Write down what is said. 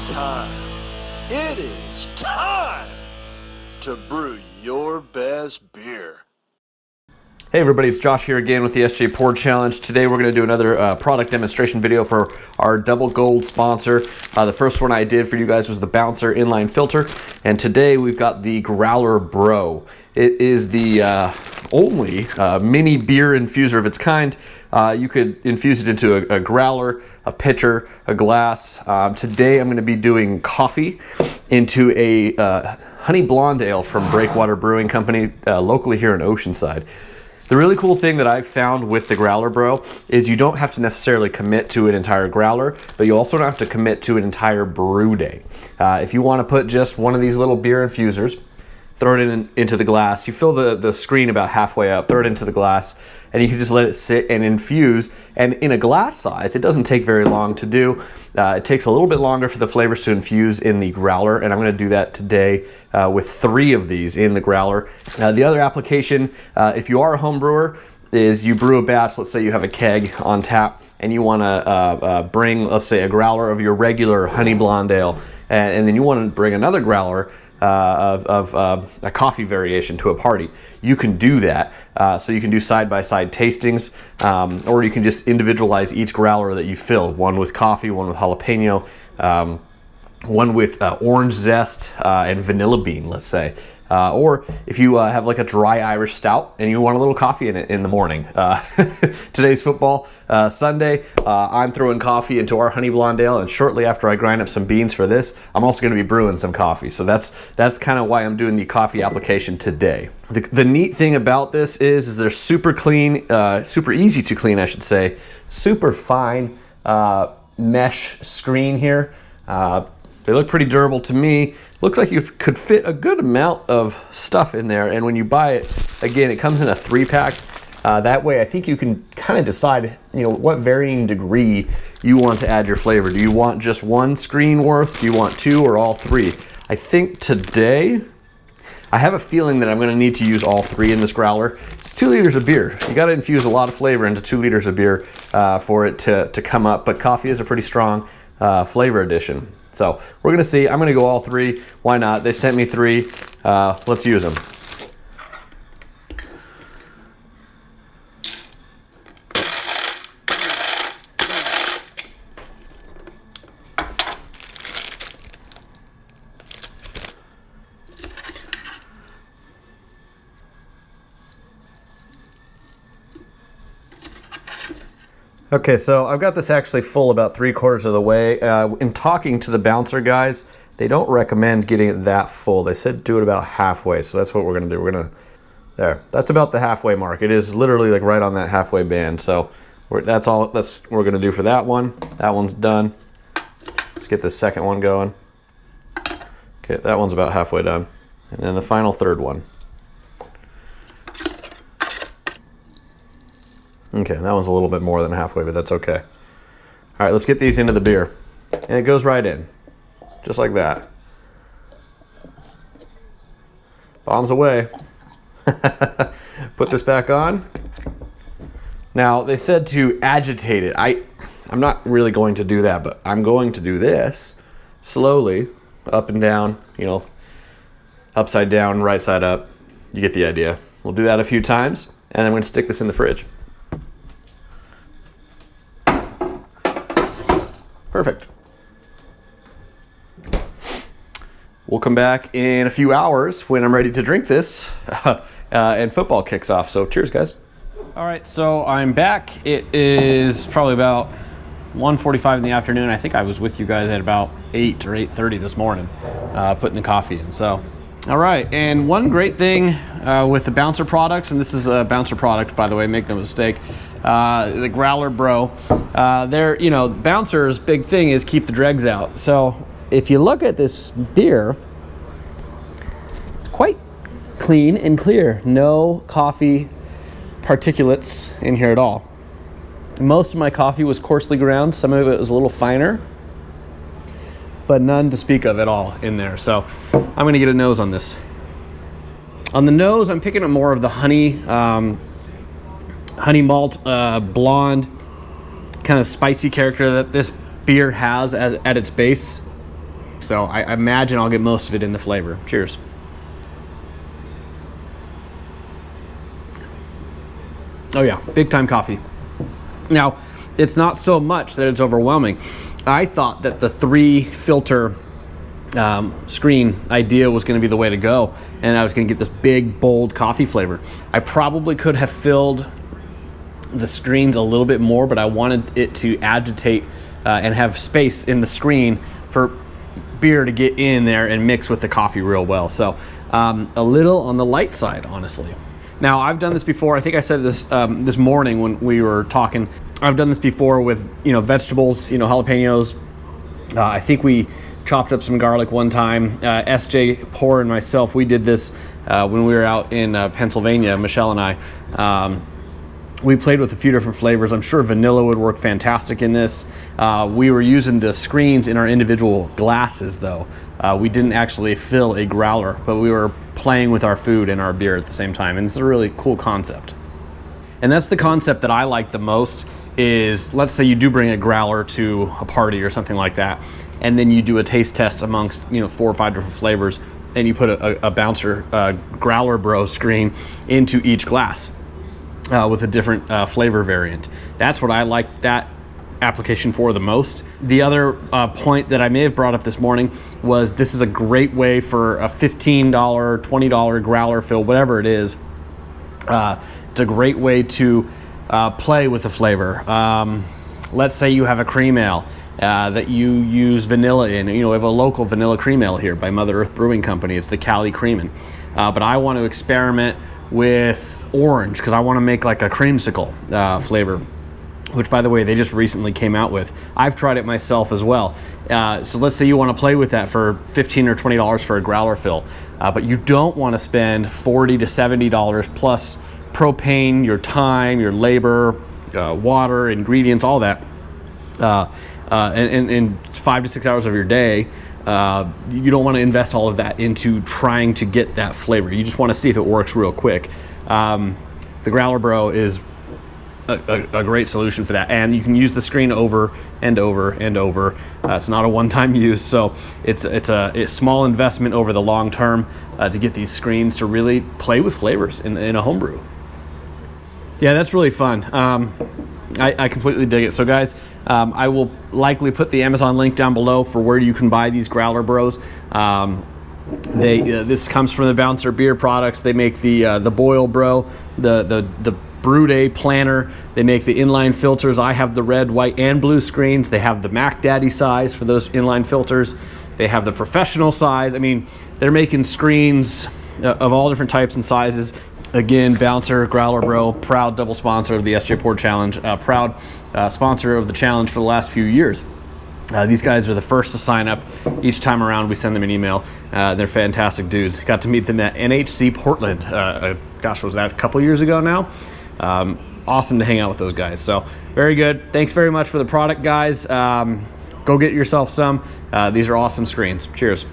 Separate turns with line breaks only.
It's time. It is time to brew your best beer.
Hey everybody, it's Josh here again with the SJ Pour Challenge. Today we're going to do another product demonstration video for our Double Gold sponsor. The first one I did for you guys was the Bouncer inline filter, and today we've got the Growler Bro. It is the only mini beer infuser of its kind. You could infuse it into a growler, a pitcher, a glass. Today I'm going to be doing coffee into a honey blonde ale from Breakwater Brewing Company locally here in Oceanside. The really cool thing that I've found with the Growler Bro is you don't have to necessarily commit to an entire growler, but you also don't have to commit to an entire brew day. If you want to put just one of these little beer infusers, throw it into the glass. You fill the screen about halfway up, throw it into the glass, and you can just let it sit and infuse. And in a glass size, it doesn't take very long to do. It takes a little bit longer for the flavors to infuse in the growler, and I'm going to do that today with 3 of these in the growler. The other application, if you are a home brewer, is you brew a batch. Let's say you have a keg on tap, and you want to bring, let's say, a growler of your regular honey blonde ale, and then you want to bring another growler of a coffee variation to a party. You can do that. So you can do side-by-side tastings, or you can just individualize each growler that you fill. One with coffee, one with jalapeno, one with orange zest and vanilla bean, let's say. Or if you have like a dry Irish stout and you want a little coffee in it in the morning. Today's football Sunday. I'm throwing coffee into our honey blonde ale, and shortly after I grind up some beans for this, I'm also going to be brewing some coffee. So that's kind of why I'm doing the coffee application today. The neat thing about this is they're super clean, super easy to clean, I should say. Super fine mesh screen here. They look pretty durable to me. Looks like you could fit a good amount of stuff in there, and when you buy it, again, it comes in a 3-pack. That way, I think you can kind of decide, what varying degree you want to add your flavor. Do you want just 1 screen worth? Do you want 2 or all 3? I think today, I have a feeling that I'm going to need to use all 3 in this growler. It's 2 liters of beer. You got to infuse a lot of flavor into 2 liters of beer for it to come up, but coffee is a pretty strong flavor addition. So we're going to see. I'm going to go all 3. Why not? They sent me 3. Let's use them. Okay, so I've got this actually full about 3/4 of the way. In talking to the Bouncer guys, they don't recommend getting it that full. They said do it about halfway, so that's what we're gonna do. There, that's about the halfway mark. It is literally like right on that halfway band. So that's what we're gonna do for that one. That one's done. Let's get this second one going. Okay, that one's about halfway done. And then the final 3rd one. Okay, that one's a little bit more than halfway, but that's okay. All right, let's get these into the beer. And it goes right in, just like that. Bombs away. Put this back on. Now, they said to agitate it. I'm not really going to do that, but I'm going to do this slowly, up and down, upside down, right side up. You get the idea. We'll do that a few times, and then I'm going to stick this in the fridge. Perfect. We'll come back in a few hours when I'm ready to drink this and football kicks off. So cheers, guys. All right, so I'm back. It is probably about 1:45 in the afternoon. I think I was with you guys at about 8 or 8:30 this morning putting the coffee in. So, all right, and one great thing with the Bouncer products, and this is a Bouncer product, by the way, make no mistake, the Growler Bro. Bouncer's big thing is keep the dregs out. So if you look at this beer, it's quite clean and clear. No coffee particulates in here at all. Most of my coffee was coarsely ground. Some of it was a little finer, but none to speak of at all in there. So I'm going to get a nose on this. On the nose, I'm picking up more of the honey malt, blonde, kind of spicy character that this beer has at its base. So I imagine I'll get most of it in the flavor. Cheers. Oh yeah, big time coffee. Now, it's not so much that it's overwhelming. I thought that the 3 filter screen idea was going to be the way to go, and I was going to get this big, bold coffee flavor. I probably could have filled the screens a little bit more, but I wanted it to agitate and have space in the screen for beer to get in there and mix with the coffee real well. So a little on the light side, honestly. Now, I've done this before. I think I said this this morning when we were talking. I've done this before with, vegetables, jalapenos. I think we chopped up some garlic one time. SJ, Pour, and myself, we did this when we were out in Pennsylvania, Michelle and I. We played with a few different flavors. I'm sure vanilla would work fantastic in this. We were using the screens in our individual glasses, though. We didn't actually fill a growler, but we were playing with our food and our beer at the same time, and it's a really cool concept. And that's the concept that I like the most is, let's say you do bring a growler to a party or something like that, and then you do a taste test amongst 4 or 5 different flavors, and you put a bouncer Growler Bro screen into each glass with a different flavor variant. That's what I like that application for the most. The other point that I may have brought up this morning was this is a great way for a $15, $20 growler fill, whatever it is. It's a great way to play with the flavor. Let's say you have a cream ale that you use vanilla in. We have a local vanilla cream ale here by Mother Earth Brewing Company. It's the Cali Creamin'. But I want to experiment with orange because I want to make like a creamsicle flavor, which, by the way, they just recently came out with. I've tried it myself as well. So let's say you want to play with that for $15 or $20 for a growler fill, but you don't want to spend $40 to $70 plus propane, your time, your labor, water, ingredients, all that, and 5 to 6 hours of your day. You don't want to invest all of that into trying to get that flavor. You just want to see if it works real quick. The Growler Bro is a great solution for that, and you can use the screen over and over and over. It's not a one-time use, so it's a small investment over the long term to get these screens to really play with flavors in a homebrew. Yeah, that's really fun. I completely dig it. So guys, I will likely put the Amazon link down below for where you can buy these Growler Bros. This comes from the Bouncer Beer Products. They make the Boil Bro, the Brew Day Planner. They make the inline filters. I have the red, white, and blue screens. They have the Mac Daddy size for those inline filters. They have the professional size. I mean, they're making screens of all different types and sizes. Again, Bouncer, Growler Bro, proud double sponsor of the SJ Pour Challenge, proud sponsor of the challenge for the last few years. These guys are the first to sign up. Each time around, we send them an email. They're fantastic dudes. Got to meet them at NHC Portland. Gosh, was that a couple years ago now? Awesome to hang out with those guys. So very good. Thanks very much for the product, guys. Go get yourself some. These are awesome screens. Cheers.